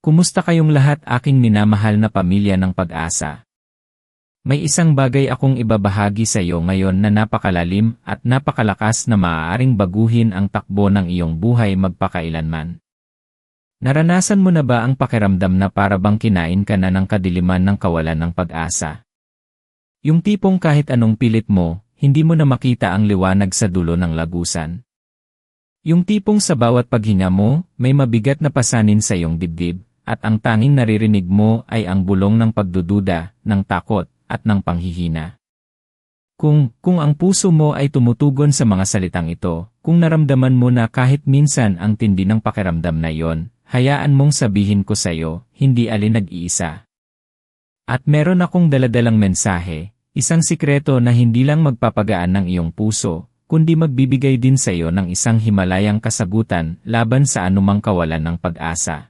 Kumusta kayong lahat, aking minamahal na pamilya ng Pag-asa? May isang bagay akong ibabahagi sa iyo ngayon na napakalalim at napakalakas na maaaring baguhin ang takbo ng iyong buhay magpakailanman. Naranasan mo na ba ang pakiramdam na para bang kinain ka na ng kadiliman ng kawalan ng pag-asa? Yung tipong kahit anong pilit mo, hindi mo na makita ang liwanag sa dulo ng lagusan. Yung tipong sa bawat paghinga mo, may mabigat na pasanin sa iyong dibdib, at ang tanging naririnig mo ay ang bulong ng pagdududa, ng takot, at ng panghihina. Kung ang puso mo ay tumutugon sa mga salitang ito, kung naramdaman mo na kahit minsan ang tindi ng pakiramdam na iyon, hayaan mong sabihin ko sa iyo, hindi alin nag-iisa. At meron akong daladalang mensahe, isang sikreto na hindi lang magpapagaan ng iyong puso, kundi magbibigay din sa iyo ng isang himalayang kasagutan laban sa anumang kawalan ng pag-asa.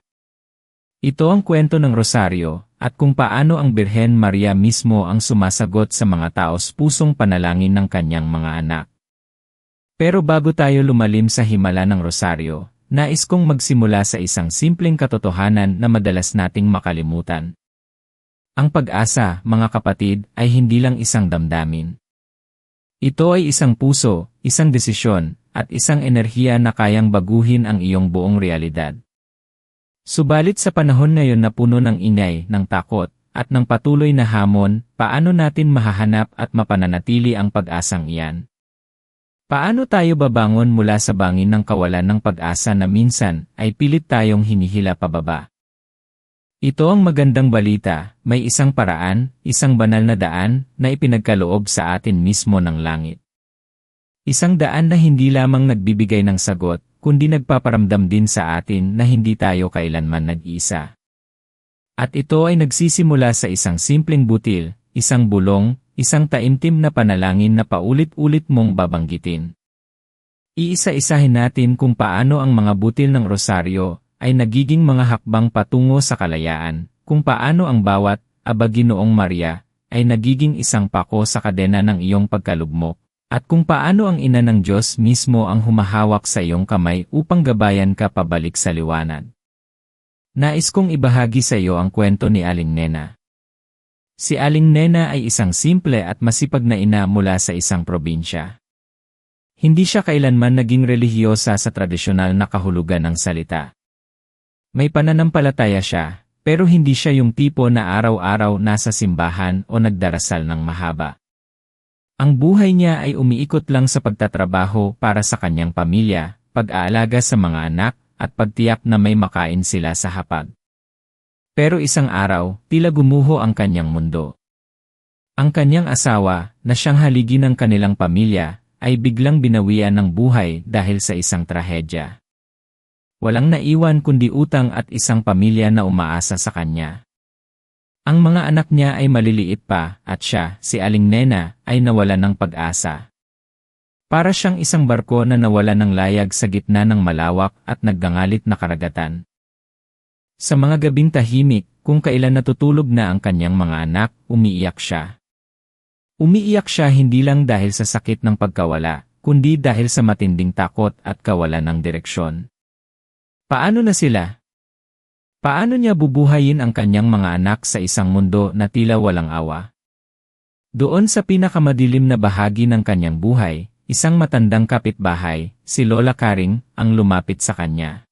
Ito ang kwento ng Rosaryo, at kung paano ang Birhen Maria mismo ang sumasagot sa mga taos pusong panalangin ng kanyang mga anak. Pero bago tayo lumalim sa himala ng Rosaryo, nais kong magsimula sa isang simpleng katotohanan na madalas nating makalimutan. Ang pag-asa, mga kapatid, ay hindi lang isang damdamin. Ito ay isang puso, isang desisyon, at isang enerhiya na kayang baguhin ang iyong buong realidad. Subalit sa panahon ngayon na puno ng ingay, ng takot, at ng patuloy na hamon, paano natin mahahanap at mapananatili ang pag-asang iyan? Paano tayo babangon mula sa bangin ng kawalan ng pag-asa na minsan ay pilit tayong hinihila pababa? Ito ang magandang balita, may isang paraan, isang banal na daan, na ipinagkaloob sa atin mismo ng langit. Isang daan na hindi lamang nagbibigay ng sagot, kundi nagpaparamdam din sa atin na hindi tayo kailanman nag-iisa. At ito ay nagsisimula sa isang simpleng butil, isang bulong, isang taimtim na panalangin na paulit-ulit mong babanggitin. Iisa-isahin natin kung paano ang mga butil ng Rosaryo ay nagiging mga hakbang patungo sa kalayaan, kung paano ang bawat Aba Ginoong Maria ay nagiging isang pako sa kadena ng iyong pagkalugmok. At kung paano ang ina ng Diyos mismo ang humahawak sa iyong kamay upang gabayan ka pabalik sa liwanag. Nais kong ibahagi sa iyo ang kwento ni Aling Nena. Si Aling Nena ay isang simple at masipag na ina mula sa isang probinsya. Hindi siya kailanman naging relihiyosa sa tradisyonal na kahulugan ng salita. May pananampalataya siya, pero hindi siya yung tipo na araw-araw nasa simbahan o nagdarasal ng mahaba. Ang buhay niya ay umiikot lang sa pagtatrabaho para sa kanyang pamilya, pag-aalaga sa mga anak, at pagtiyak na may makain sila sa hapag. Pero isang araw, tila gumuho ang kanyang mundo. Ang kanyang asawa, na siyang haligi ng kanilang pamilya, ay biglang binawian ng buhay dahil sa isang trahedya. Walang naiwan kundi utang at isang pamilya na umaasa sa kanya. Ang mga anak niya ay maliliit pa, at siya, si Aling Nena, ay nawalan ng pag-asa. Para siyang isang barko na nawalan ng layag sa gitna ng malawak at naggangalit na karagatan. Sa mga gabing tahimik, kung kailan natutulog na ang kanyang mga anak, umiiyak siya. Umiiyak siya hindi lang dahil sa sakit ng pagkawala, kundi dahil sa matinding takot at kawalan ng direksyon. Paano na sila? Paano niya bubuhayin ang kanyang mga anak sa isang mundo na tila walang awa? Doon sa pinakamadilim na bahagi ng kanyang buhay, isang matandang kapitbahay, si Lola Karing, ang lumapit sa kanya.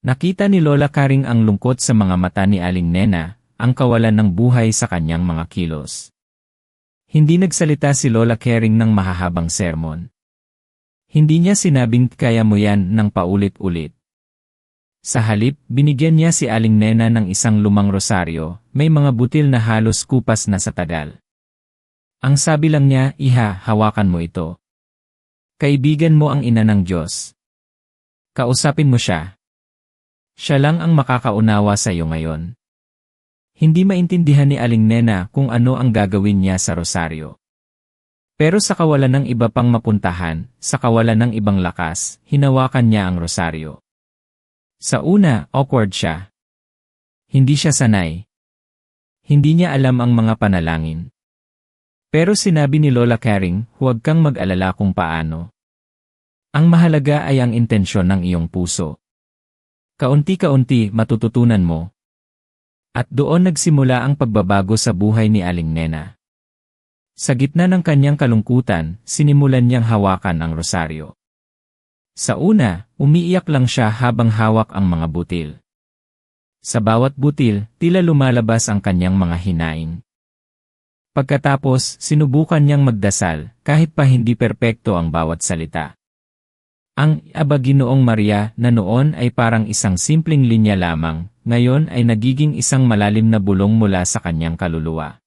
Nakita ni Lola Karing ang lungkot sa mga mata ni Aling Nena, ang kawalan ng buhay sa kanyang mga kilos. Hindi nagsalita si Lola Karing ng mahahabang sermon. Hindi niya sinabing kaya mo yan ng paulit-ulit. Sa halip, binigyan niya si Aling Nena ng isang lumang rosaryo, may mga butil na halos kupas na sa tagal. Ang sabi lang niya, "Iha, hawakan mo ito. Kaibigan mo ang ina ng Diyos. Kausapin mo siya. Siya lang ang makakaunawa sa iyo ngayon." Hindi maintindihan ni Aling Nena kung ano ang gagawin niya sa rosaryo. Pero sa kawalan ng iba pang mapuntahan, sa kawalan ng ibang lakas, hinawakan niya ang rosaryo. Sa una, awkward siya. Hindi siya sanay. Hindi niya alam ang mga panalangin. Pero sinabi ni Lola Karing, "Huwag kang mag-alala kung paano. Ang mahalaga ay ang intensyon ng iyong puso. Kaunti-kaunti matututunan mo. At doon nagsimula ang pagbabago sa buhay ni Aling Nena. Sa gitna ng kanyang kalungkutan, sinimulan niyang hawakan ang rosaryo. Sa una, umiiyak lang siya habang hawak ang mga butil. Sa bawat butil, tila lumalabas ang kanyang mga hinaing. Pagkatapos, sinubukan niyang magdasal, kahit pa hindi perpekto ang bawat salita. Ang Aba Ginoong Maria na noon ay parang isang simpleng linya lamang, ngayon ay nagiging isang malalim na bulong mula sa kanyang kaluluwa.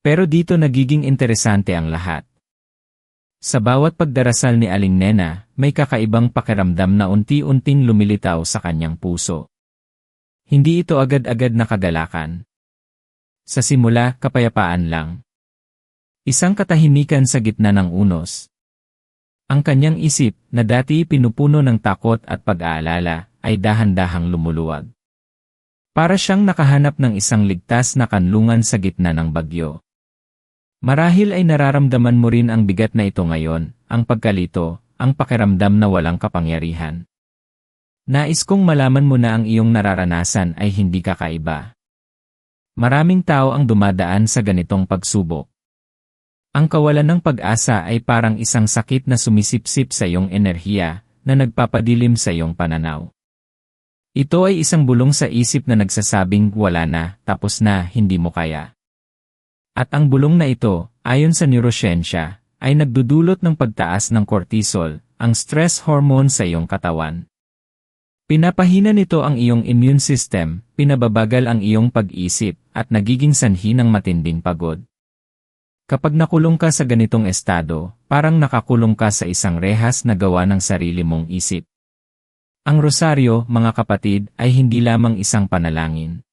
Pero dito nagiging interesante ang lahat. Sa bawat pagdarasal ni Aling Nena, may kakaibang pakiramdam na unti-unting lumilitaw sa kanyang puso. Hindi ito agad-agad na kagalakan. Sa simula, kapayapaan lang. Isang katahimikan sa gitna ng unos. Ang kanyang isip, na dati pinupuno ng takot at pag-aalala, ay dahan-dahang lumuluwag. Para siyang nakahanap ng isang ligtas na kanlungan sa gitna ng bagyo. Marahil ay nararamdaman mo rin ang bigat na ito ngayon, ang pagkalito, ang pakiramdam na walang kapangyarihan. Nais kong malaman mo na ang iyong nararanasan ay hindi kakaiba. Maraming tao ang dumadaan sa ganitong pagsubok. Ang kawalan ng pag-asa ay parang isang sakit na sumisipsip sa iyong enerhiya, na nagpapadilim sa iyong pananaw. Ito ay isang bulong sa isip na nagsasabing wala na, tapos na, hindi mo kaya. At ang bulong na ito, ayon sa neuroscience, ay nagdudulot ng pagtaas ng cortisol, ang stress hormone sa iyong katawan. Pinapahina nito ang iyong immune system, pinababagal ang iyong pag-isip, at nagiging sanhi ng matinding pagod. Kapag nakulong ka sa ganitong estado, parang nakakulong ka sa isang rehas na gawa ng sarili mong isip. Ang rosaryo, mga kapatid, ay hindi lamang isang panalangin.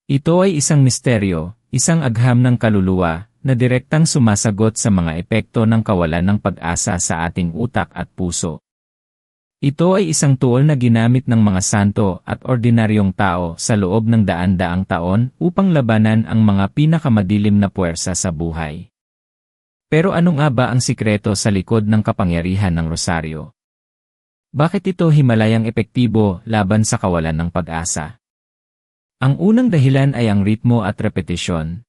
Ito ay isang misteryo, isang agham ng kaluluwa, na direktang sumasagot sa mga epekto ng kawalan ng pag-asa sa ating utak at puso. Ito ay isang tool na ginamit ng mga santo at ordinaryong tao sa loob ng daan-daang taon upang labanan ang mga pinakamadilim na puwersa sa buhay. Pero ano nga ba ang sikreto sa likod ng kapangyarihan ng rosaryo? Bakit ito himalayang epektibo laban sa kawalan ng pag-asa? Ang unang dahilan ay ang ritmo at repetisyon.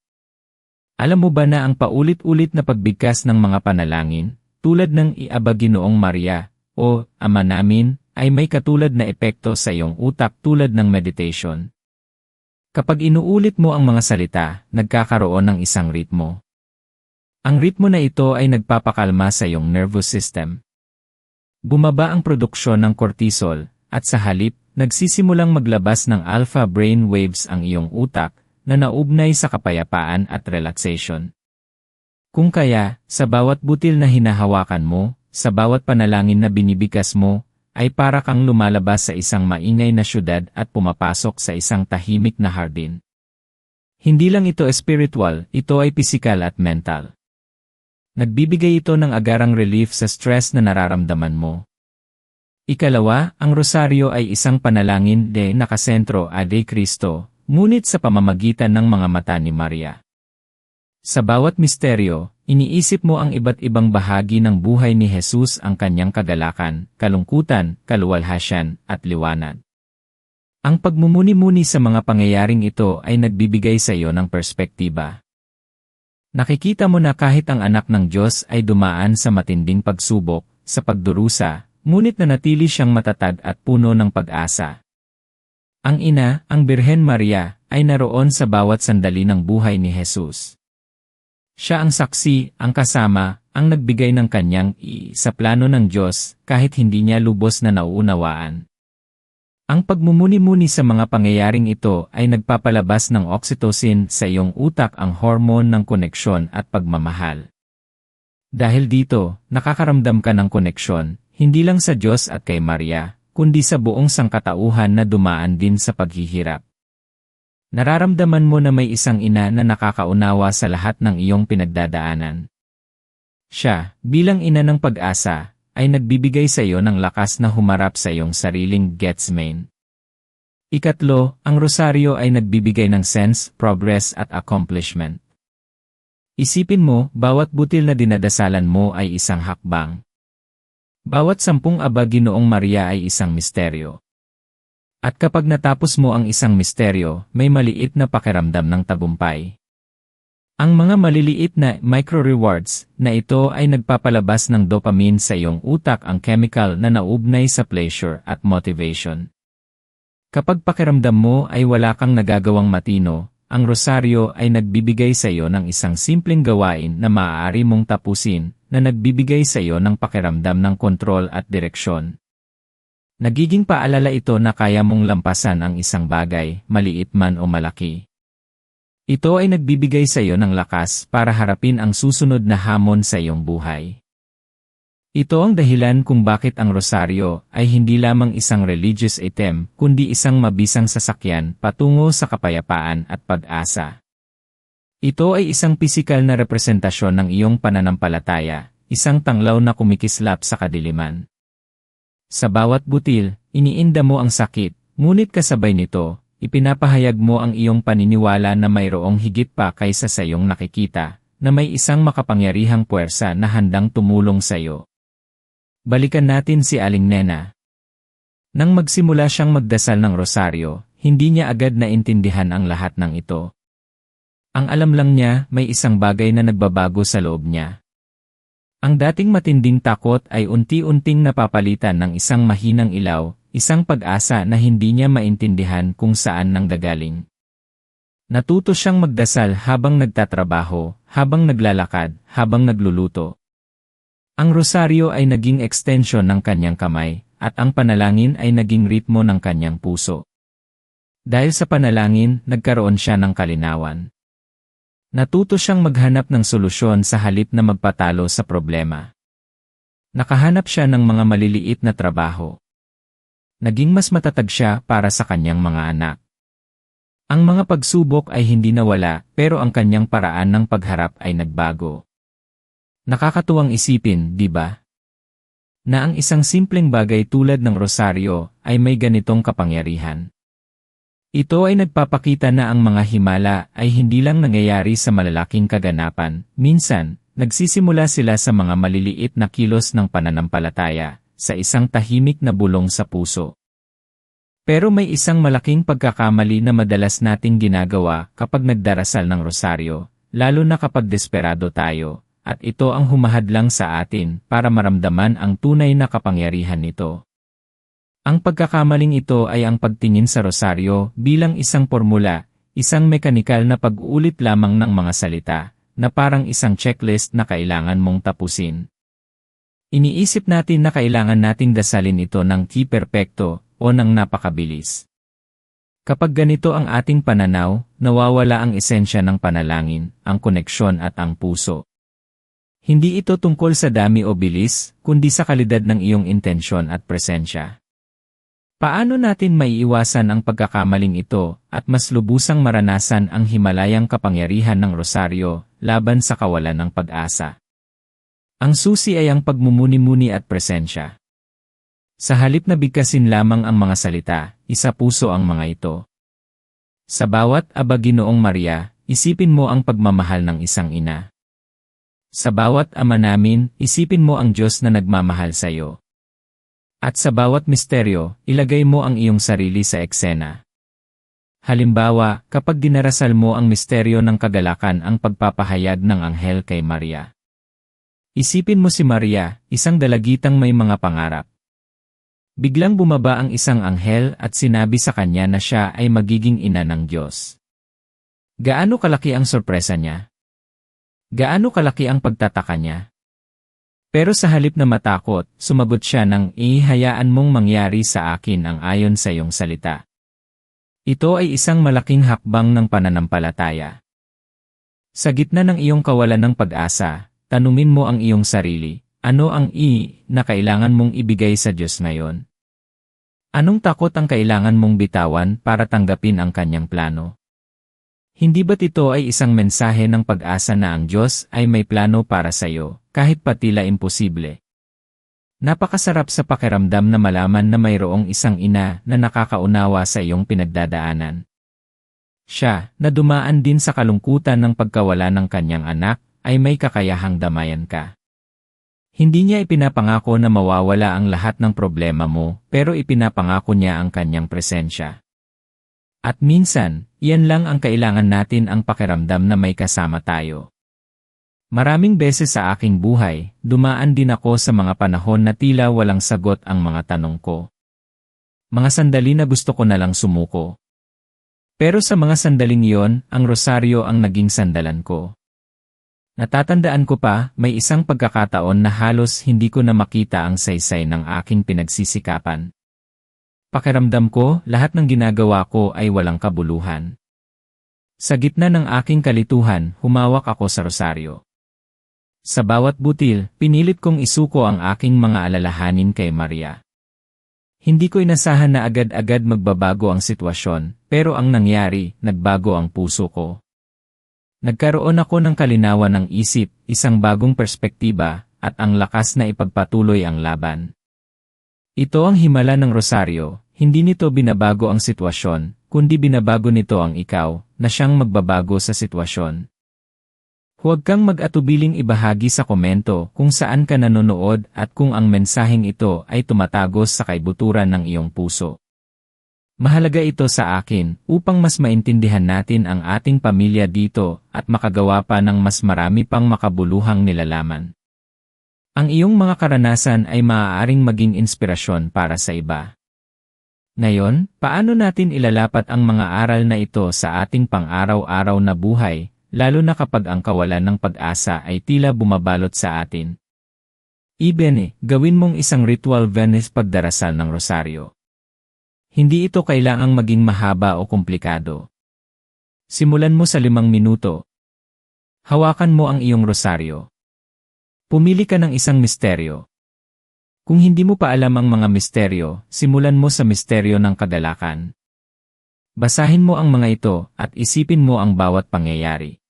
Alam mo ba na ang paulit-ulit na pagbigkas ng mga panalangin, tulad ng Aba Ginoong Maria, o Ama Namin, ay may katulad na epekto sa iyong utak tulad ng meditation. Kapag inuulit mo ang mga salita, nagkakaroon ng isang ritmo. Ang ritmo na ito ay nagpapakalma sa iyong nervous system. Bumaba ang produksyon ng cortisol, at sa halip, nagsisimulang maglabas ng alpha brain waves ang iyong utak, na naugnay sa kapayapaan at relaxation. Kung kaya, sa bawat butil na hinahawakan mo, sa bawat panalangin na binibigkas mo, ay para kang lumalabas sa isang maingay na syudad at pumapasok sa isang tahimik na hardin. Hindi lang ito spiritual, ito ay pisikal at mental. Nagbibigay ito ng agarang relief sa stress na nararamdaman mo. Ikalawa, ang rosaryo ay isang panalangin de nakasentro ade Kristo, ngunit sa pamamagitan ng mga mata ni Maria. Sa bawat misteryo, iniisip mo ang iba't ibang bahagi ng buhay ni Jesus, ang kanyang kagalakan, kalungkutan, kaluwalhasyan, at liwanag. Ang pagmumuni-muni sa mga pangyayaring ito ay nagbibigay sa iyo ng perspektiba. Nakikita mo na kahit ang anak ng Diyos ay dumaan sa matinding pagsubok, sa pagdurusa, ngunit nanatili siyang matatag at puno ng pag-asa. Ang ina, ang Birhen Maria, ay naroon sa bawat sandali ng buhay ni Jesus. Siya ang saksi, ang kasama, ang nagbigay ng kanyang sa plano ng Diyos, kahit hindi niya lubos na nauunawaan. Ang pagmumuni-muni sa mga pangyayaring ito ay nagpapalabas ng oxytocin sa iyong utak, ang hormone ng koneksyon at pagmamahal. Dahil dito, nakakaramdam ka ng koneksyon, hindi lang sa Diyos at kay Maria, kundi sa buong sangkatauhan na dumaan din sa paghihirap. Nararamdaman mo na may isang ina na nakakaunawa sa lahat ng iyong pinagdadaanan. Siya, bilang ina ng pag-asa, ay nagbibigay sa iyo ng lakas na humarap sa iyong sariling Gethsemane. Ikatlo, ang rosaryo ay nagbibigay ng sense, progress at accomplishment. Isipin mo, bawat butil na dinadasalan mo ay isang hakbang. Bawat 10 Aba Ginoong Maria ay isang misteryo. At kapag natapos mo ang isang misteryo, may maliit na pakiramdam ng tagumpay. Ang mga maliliit na micro-rewards na ito ay nagpapalabas ng dopamine sa iyong utak, ang chemical na nauugnay sa pleasure at motivation. Kapag pakiramdam mo ay wala kang nagagawang matino, ang rosaryo ay nagbibigay sa iyo ng isang simpleng gawain na maaari mong tapusin, na nagbibigay sa iyo ng pakiramdam ng kontrol at direksyon. Nagiging paalala ito na kaya mong lampasan ang isang bagay, maliit man o malaki. Ito ay nagbibigay sa iyo ng lakas para harapin ang susunod na hamon sa iyong buhay. Ito ang dahilan kung bakit ang rosaryo ay hindi lamang isang religious item, kundi isang mabisang sasakyan patungo sa kapayapaan at pag-asa. Ito ay isang pisikal na representasyon ng iyong pananampalataya, isang tanglaw na kumikislap sa kadiliman. Sa bawat butil, iniinda mo ang sakit, ngunit kasabay nito, ipinapahayag mo ang iyong paniniwala na mayroong higit pa kaysa sa iyong nakikita, na may isang makapangyarihang puwersa na handang tumulong sa iyo. Balikan natin si Aling Nena. Nang magsimula siyang magdasal ng rosaryo, hindi niya agad naintindihan ang lahat ng ito. Ang alam lang niya, may isang bagay na nagbabago sa loob niya. Ang dating matinding takot ay unti-unting napapalitan ng isang mahinang ilaw, isang pag-asa na hindi niya maintindihan kung saan nanggagaling. Natuto siyang magdasal habang nagtatrabaho, habang naglalakad, habang nagluluto. Ang rosaryo ay naging extension ng kanyang kamay, at ang panalangin ay naging ritmo ng kanyang puso. Dahil sa panalangin, nagkaroon siya ng kalinawan. Natuto siyang maghanap ng solusyon sa halip na magpatalo sa problema. Nakahanap siya ng mga maliliit na trabaho. Naging mas matatag siya para sa kanyang mga anak. Ang mga pagsubok ay hindi nawala, pero ang kanyang paraan ng pagharap ay nagbago. Nakakatuwang isipin, di ba? Na ang isang simpleng bagay tulad ng rosaryo ay may ganitong kapangyarihan. Ito ay nagpapakita na ang mga himala ay hindi lang nangyayari sa malalaking kaganapan, minsan, nagsisimula sila sa mga maliliit na kilos ng pananampalataya, sa isang tahimik na bulong sa puso. Pero may isang malaking pagkakamali na madalas nating ginagawa kapag nagdarasal ng rosaryo, lalo na kapag desperado tayo, at ito ang humahadlang sa atin para maramdaman ang tunay na kapangyarihan nito. Ang pagkakamaling ito ay ang pagtingin sa rosaryo bilang isang formula, isang mekanikal na pag-uulit lamang ng mga salita, na parang isang checklist na kailangan mong tapusin. Iniisip natin na kailangan nating dasalin ito ng perpekto o ng napakabilis. Kapag ganito ang ating pananaw, nawawala ang esensya ng panalangin, ang koneksyon at ang puso. Hindi ito tungkol sa dami o bilis, kundi sa kalidad ng iyong intensyon at presensya. Paano natin maiiwasan ang pagkakamaling ito at mas lubusang maranasan ang himalayang kapangyarihan ng rosaryo laban sa kawalan ng pag-asa? Ang susi ay ang pagmumuni-muni at presensya. Sa halip na bigkasin lamang ang mga salita, isa-puso ang mga ito. Sa bawat Aba Ginoong Maria, isipin mo ang pagmamahal ng isang ina. Sa bawat Ama Namin, isipin mo ang Diyos na nagmamahal sa iyo. At sa bawat misteryo, ilagay mo ang iyong sarili sa eksena. Halimbawa, kapag dinarasal mo ang misteryo ng kagalakan, ang pagpapahayag ng anghel kay Maria. Isipin mo si Maria, isang dalagitang may mga pangarap. Biglang bumaba ang isang anghel at sinabi sa kanya na siya ay magiging ina ng Diyos. Gaano kalaki ang sorpresa niya? Gaano kalaki ang pagtataka niya? Pero sa halip na matakot, sumagot siya ng, "Ihayaan mong mangyari sa akin ang ayon sa iyong salita." Ito ay isang malaking hakbang ng pananampalataya. Sa gitna ng iyong kawalan ng pag-asa, tanungin mo ang iyong sarili, ano ang na kailangan mong ibigay sa Diyos ngayon? Anong takot ang kailangan mong bitawan para tanggapin ang kanyang plano? Hindi ba't ito ay isang mensahe ng pag-asa na ang Diyos ay may plano para sa iyo, kahit pa tila imposible? Napakasarap sa pakiramdam na malaman na mayroong isang ina na nakakaunawa sa iyong pinagdadaanan. Siya, na dumaan din sa kalungkutan ng pagkawala ng kanyang anak, ay may kakayahang damayan ka. Hindi niya ipinapangako na mawawala ang lahat ng problema mo, pero ipinapangako niya ang kanyang presensya. At minsan, iyan lang ang kailangan natin, ang pakiramdam na may kasama tayo. Maraming beses sa aking buhay, dumaan din ako sa mga panahon na tila walang sagot ang mga tanong ko. Mga sandali na gusto ko na lang sumuko. Pero sa mga sandaling iyon, ang rosaryo ang naging sandalan ko. Natatandaan ko pa, may isang pagkakataon na halos hindi ko na makita ang saysay ng aking pinagsisikapan. Pakiramdam ko, lahat ng ginagawa ko ay walang kabuluhan. Sa gitna ng aking kalituhan, humawak ako sa rosaryo. Sa bawat butil, pinilit kong isuko ang aking mga alalahanin kay Maria. Hindi ko inasahan na agad-agad magbabago ang sitwasyon, pero ang nangyari, nagbago ang puso ko. Nagkaroon ako ng kalinawan ng isip, isang bagong perspektiba, at ang lakas na ipagpatuloy ang laban. Ito ang himala ng rosaryo, hindi nito binabago ang sitwasyon, kundi binabago nito ang ikaw, na siyang magbabago sa sitwasyon. Huwag kang mag-atubiling ibahagi sa komento kung saan ka nanonood at kung ang mensaheng ito ay tumatagos sa kaibuturan ng iyong puso. Mahalaga ito sa akin upang mas maintindihan natin ang ating pamilya dito at makagawa pa ng mas marami pang makabuluhang nilalaman. Ang iyong mga karanasan ay maaaring maging inspirasyon para sa iba. Ngayon, paano natin ilalapat ang mga aral na ito sa ating pang-araw-araw na buhay? Lalo na kapag ang kawalan ng pag-asa ay tila bumabalot sa atin. Gawin mong isang ritual Venice pagdarasal ng rosaryo. Hindi ito kailangang maging mahaba o komplikado. Simulan mo sa 5 minuto. Hawakan mo ang iyong rosaryo. Pumili ka ng isang misteryo. Kung hindi mo pa alam ang mga misteryo, simulan mo sa misteryo ng kagalakan. Basahin mo ang mga ito at isipin mo ang bawat pangyayari.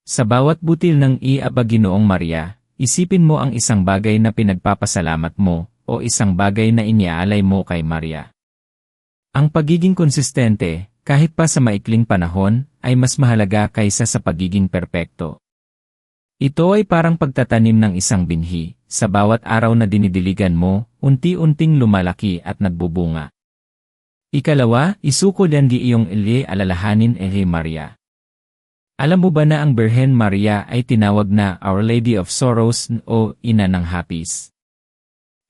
Sa bawat butil ng Aba Ginoong Maria, isipin mo ang isang bagay na pinagpapasalamat mo o isang bagay na iniaalay mo kay Maria. Ang pagiging konsistente, kahit pa sa maikling panahon, ay mas mahalaga kaysa sa pagiging perpekto. Ito ay parang pagtatanim ng isang binhi, sa bawat araw na dinidiligan mo, unti-unting lumalaki at nagbubunga. Ikalawa, isuko yan di iyong alalahanin Maria. Alam mo ba na ang Birhen Maria ay tinawag na Our Lady of Sorrows o Ina ng Hapis?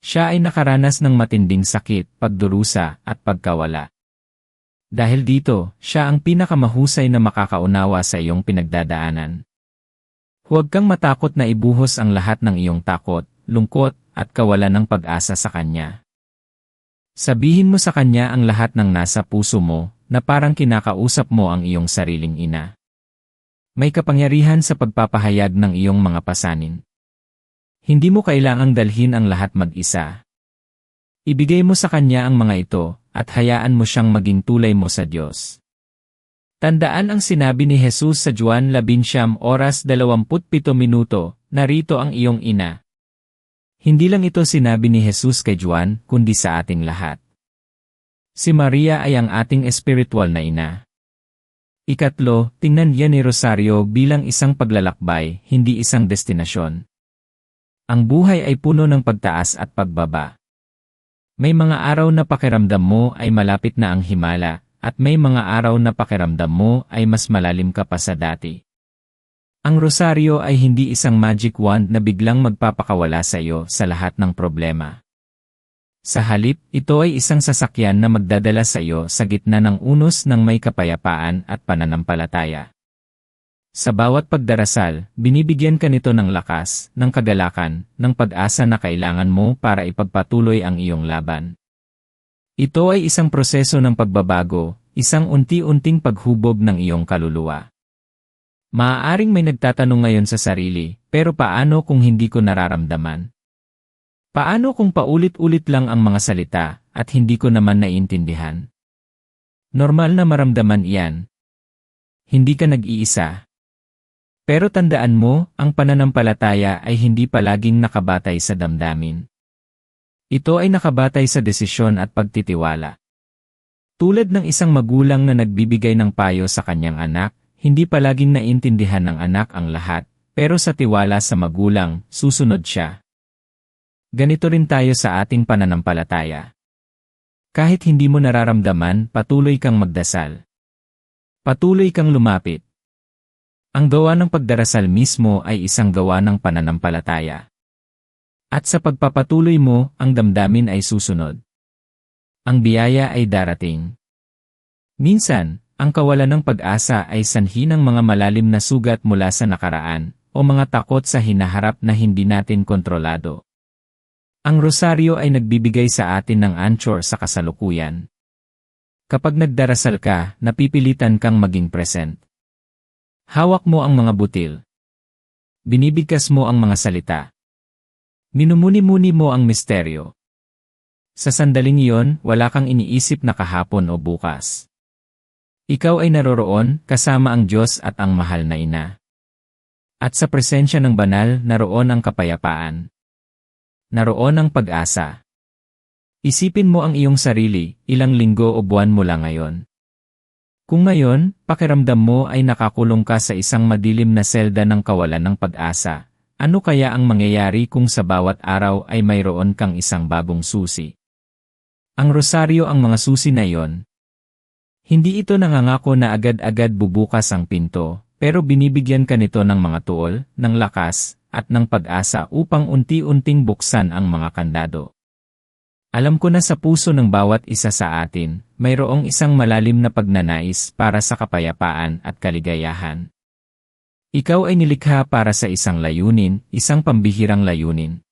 Siya ay nakaranas ng matinding sakit, pagdurusa, at pagkawala. Dahil dito, siya ang pinakamahusay na makakaunawa sa iyong pinagdadaanan. Huwag kang matakot na ibuhos ang lahat ng iyong takot, lungkot, at kawalan ng pag-asa sa Kanya. Sabihin mo sa Kanya ang lahat ng nasa puso mo, na parang kinakausap mo ang iyong sariling ina. May kapangyarihan sa pagpapahayag ng iyong mga pasanin. Hindi mo kailangang dalhin ang lahat mag-isa. Ibigay mo sa Kanya ang mga ito, at hayaan mo siyang maging tulay mo sa Diyos. Tandaan ang sinabi ni Jesus sa Juan 11:27, narito ang iyong ina. Hindi lang ito sinabi ni Jesus kay Juan, kundi sa ating lahat. Si Maria ay ang ating espiritual na ina. Ikatlo, tingnan yan ni Rosario bilang isang paglalakbay, hindi isang destinasyon. Ang buhay ay puno ng pagtaas at pagbaba. May mga araw na pakiramdam mo ay malapit na ang himala, at may mga araw na pakiramdam mo ay mas malalim ka pa sa dati. Ang rosaryo ay hindi isang magic wand na biglang magpapakawala sa iyo sa lahat ng problema. Sa halip, ito ay isang sasakyan na magdadala sa iyo sa gitna ng unos ng may kapayapaan at pananampalataya. Sa bawat pagdarasal, binibigyan ka nito ng lakas, ng kagalakan, ng pag-asa na kailangan mo para ipagpatuloy ang iyong laban. Ito ay isang proseso ng pagbabago, isang unti-unting paghubog ng iyong kaluluwa. Maaaring may nagtatanong ngayon sa sarili, pero paano kung hindi ko nararamdaman? Paano kung paulit-ulit lang ang mga salita, at hindi ko naman naiintindihan? Normal na maramdaman iyan. Hindi ka nag-iisa. Pero tandaan mo, ang pananampalataya ay hindi palaging nakabatay sa damdamin. Ito ay nakabatay sa desisyon at pagtitiwala. Tulad ng isang magulang na nagbibigay ng payo sa kanyang anak, hindi palaging naiintindihan ng anak ang lahat, pero sa tiwala sa magulang, susunod siya. Ganito rin tayo sa ating pananampalataya. Kahit hindi mo nararamdaman, patuloy kang magdasal. Patuloy kang lumapit. Ang gawa ng pagdarasal mismo ay isang gawa ng pananampalataya. At sa pagpapatuloy mo, ang damdamin ay susunod. Ang biyaya ay darating. Minsan, ang kawalan ng pag-asa ay sanhi ng mga malalim na sugat mula sa nakaraan, o mga takot sa hinaharap na hindi natin kontrolado. Ang rosaryo ay nagbibigay sa atin ng anchor sa kasalukuyan. Kapag nagdarasal ka, napipilitan kang maging present. Hawak mo ang mga butil. Binibigkas mo ang mga salita. Minumuni-muni mo ang misteryo. Sa sandaling iyon, wala kang iniisip na kahapon o bukas. Ikaw ay naroroon, kasama ang Diyos at ang mahal na ina. At sa presensya ng banal, naroon ang kapayapaan. Naroon ang pag-asa. Isipin mo ang iyong sarili, ilang linggo o buwan mula ngayon. Kung ngayon, pakiramdam mo ay nakakulong ka sa isang madilim na selda ng kawalan ng pag-asa, ano kaya ang mangyayari kung sa bawat araw ay mayroon kang isang bagong susi? Ang rosaryo ang mga susi na iyon. Hindi ito nangangako na agad-agad bubukas ang pinto, pero binibigyan ka nito ng mga tuol, ng lakas, at ng pag-asa upang unti-unting buksan ang mga kandado. Alam ko na sa puso ng bawat isa sa atin, mayroong isang malalim na pagnanais para sa kapayapaan at kaligayahan. Ikaw ay nilikha para sa isang layunin, isang pambihirang layunin.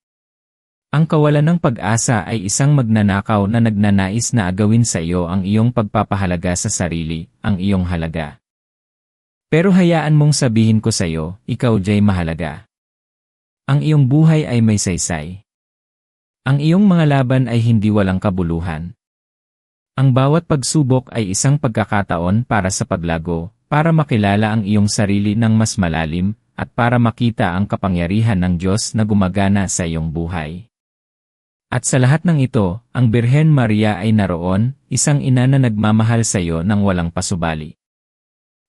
Ang kawalan ng pag-asa ay isang magnanakaw na nagnanais na agawin sa iyo ang iyong pagpapahalaga sa sarili, ang iyong halaga. Pero hayaan mong sabihin ko sa iyo, ikaw jay mahalaga. Ang iyong buhay ay may saysay. Ang iyong mga laban ay hindi walang kabuluhan. Ang bawat pagsubok ay isang pagkakataon para sa paglago, para makilala ang iyong sarili ng mas malalim, at para makita ang kapangyarihan ng Diyos na gumagana sa iyong buhay. At sa lahat ng ito, ang Birhen Maria ay naroon, isang ina na nagmamahal sa iyo ng walang pasubali.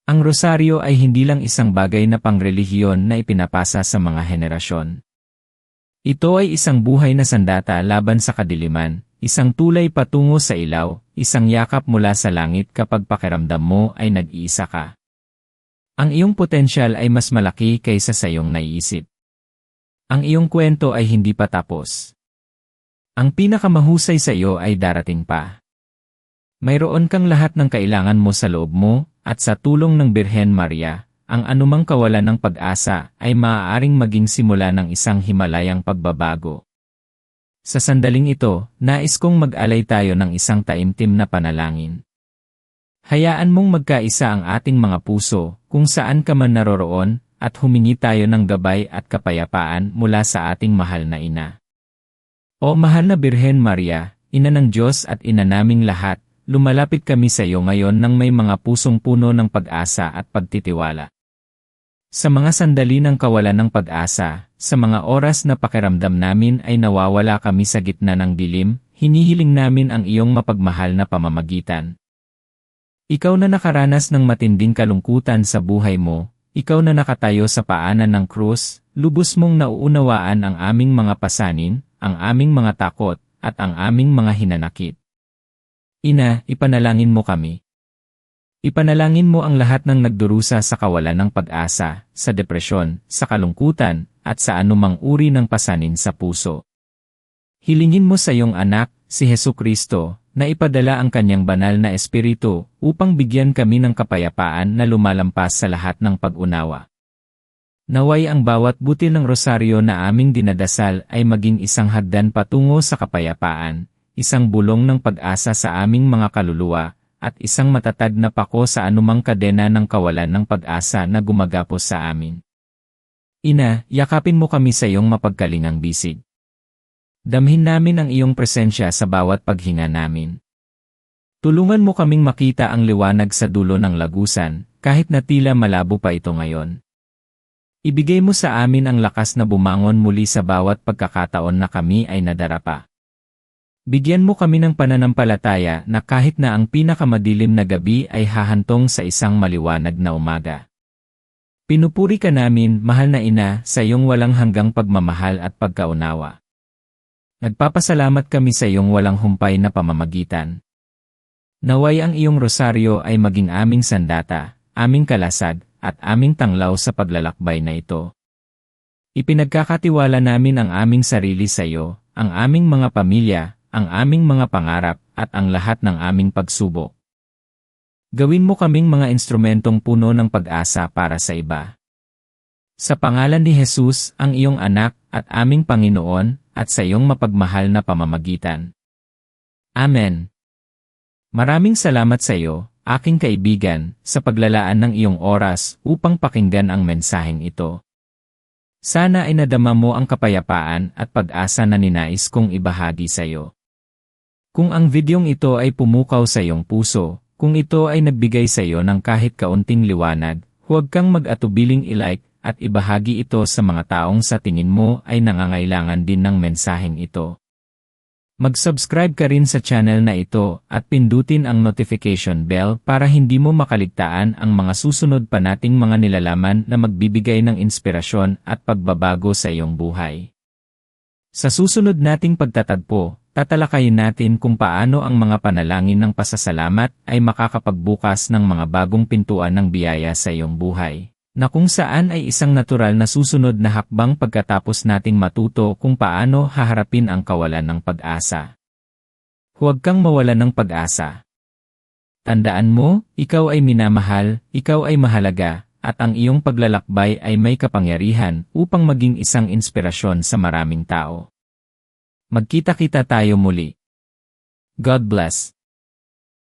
Ang rosaryo ay hindi lang isang bagay na pangrelihiyon na ipinapasa sa mga henerasyon. Ito ay isang buhay na sandata laban sa kadiliman, isang tulay patungo sa ilaw, isang yakap mula sa langit kapag pakiramdam mo ay nag-iisa ka. Ang iyong potensyal ay mas malaki kaysa sa iyong naiisip. Ang iyong kwento ay hindi pa tapos. Ang pinakamahusay sa iyo ay darating pa. Mayroon kang lahat ng kailangan mo sa loob mo, at sa tulong ng Birhen Maria, ang anumang kawalan ng pag-asa ay maaaring maging simula ng isang himalayang pagbabago. Sa sandaling ito, nais kong mag-alay tayo ng isang taimtim na panalangin. Hayaan mong magkaisa ang ating mga puso, kung saan ka man naroroon, at humingi tayo ng gabay at kapayapaan mula sa ating mahal na ina. O mahal na Birhen Maria, ina ng Diyos at ina naming lahat, lumalapit kami sa iyo ngayon nang may mga pusong puno ng pag-asa at pagtitiwala. Sa mga sandali ng kawalan ng pag-asa, sa mga oras na pakiramdam namin ay nawawala kami sa gitna ng dilim, hinihiling namin ang iyong mapagmahal na pamamagitan. Ikaw na nakaranas ng matinding kalungkutan sa buhay mo, ikaw na nakatayo sa paanan ng krus, lubos mong nauunawaan ang aming mga pasanin, ang aming mga takot, at ang aming mga hinanakit. Ina, ipanalangin mo kami. Ipanalangin mo ang lahat ng nagdurusa sa kawalan ng pag-asa, sa depresyon, sa kalungkutan, at sa anumang uri ng pasanin sa puso. Hilingin mo sa iyong anak, si Hesukristo, na ipadala ang kanyang banal na espiritu upang bigyan kami ng kapayapaan na lumalampas sa lahat ng pag-unawa. Naway ang bawat butil ng rosaryo na aming dinadasal ay maging isang hagdan patungo sa kapayapaan, isang bulong ng pag-asa sa aming mga kaluluwa, at isang matatag na pako sa anumang kadena ng kawalan ng pag-asa na gumagapos sa amin. Ina, yakapin mo kami sa iyong mapagkalingang bisig. Damhin namin ang iyong presensya sa bawat paghinga namin. Tulungan mo kaming makita ang liwanag sa dulo ng lagusan, kahit na tila malabo pa ito ngayon. Ibigay mo sa amin ang lakas na bumangon muli sa bawat pagkakataon na kami ay nadarapa. Bigyan mo kami ng pananampalataya na kahit na ang pinakamadilim na gabi ay hahantong sa isang maliwanag na umaga. Pinupuri ka namin, mahal na ina, sa iyong walang hanggang pagmamahal at pagkaunawa. Nagpapasalamat kami sa iyong walang humpay na pamamagitan. Naway ang iyong rosaryo ay maging aming sandata, aming kalasag, at aming tanglaw sa paglalakbay na ito. Ipinagkakatiwala namin ang aming sarili sa iyo, ang aming mga pamilya, ang aming mga pangarap, at ang lahat ng aming pagsubok. Gawin mo kaming mga instrumentong puno ng pag-asa para sa iba. Sa pangalan ni Jesus, ang iyong anak, at aming Panginoon, at sa iyong mapagmahal na pamamagitan. Amen. Maraming salamat sa iyo, aking kaibigan, sa paglalaan ng iyong oras upang pakinggan ang mensaheng ito. Sana ay nadama mo ang kapayapaan at pag-asa na ninais kong ibahagi sa iyo. Kung ang videong ito ay pumukaw sa iyong puso, kung ito ay nagbigay sa iyo ng kahit kaunting liwanag, huwag kang mag-atubiling i-like at ibahagi ito sa mga taong sa tingin mo ay nangangailangan din ng mensaheng ito. Mag-subscribe ka rin sa channel na ito at pindutin ang notification bell para hindi mo makaligtaan ang mga susunod pa nating mga nilalaman na magbibigay ng inspirasyon at pagbabago sa iyong buhay. Sa susunod nating pagtatagpo, tatalakayin natin kung paano ang mga panalangin ng pasasalamat ay makakapagbukas ng mga bagong pintuan ng biyaya sa iyong buhay, na kung saan ay isang natural na susunod na hakbang pagkatapos nating matuto kung paano haharapin ang kawalan ng pag-asa. Huwag kang mawalan ng pag-asa. Tandaan mo, ikaw ay minamahal, ikaw ay mahalaga, at ang iyong paglalakbay ay may kapangyarihan upang maging isang inspirasyon sa maraming tao. Magkita-kita tayo muli. God bless.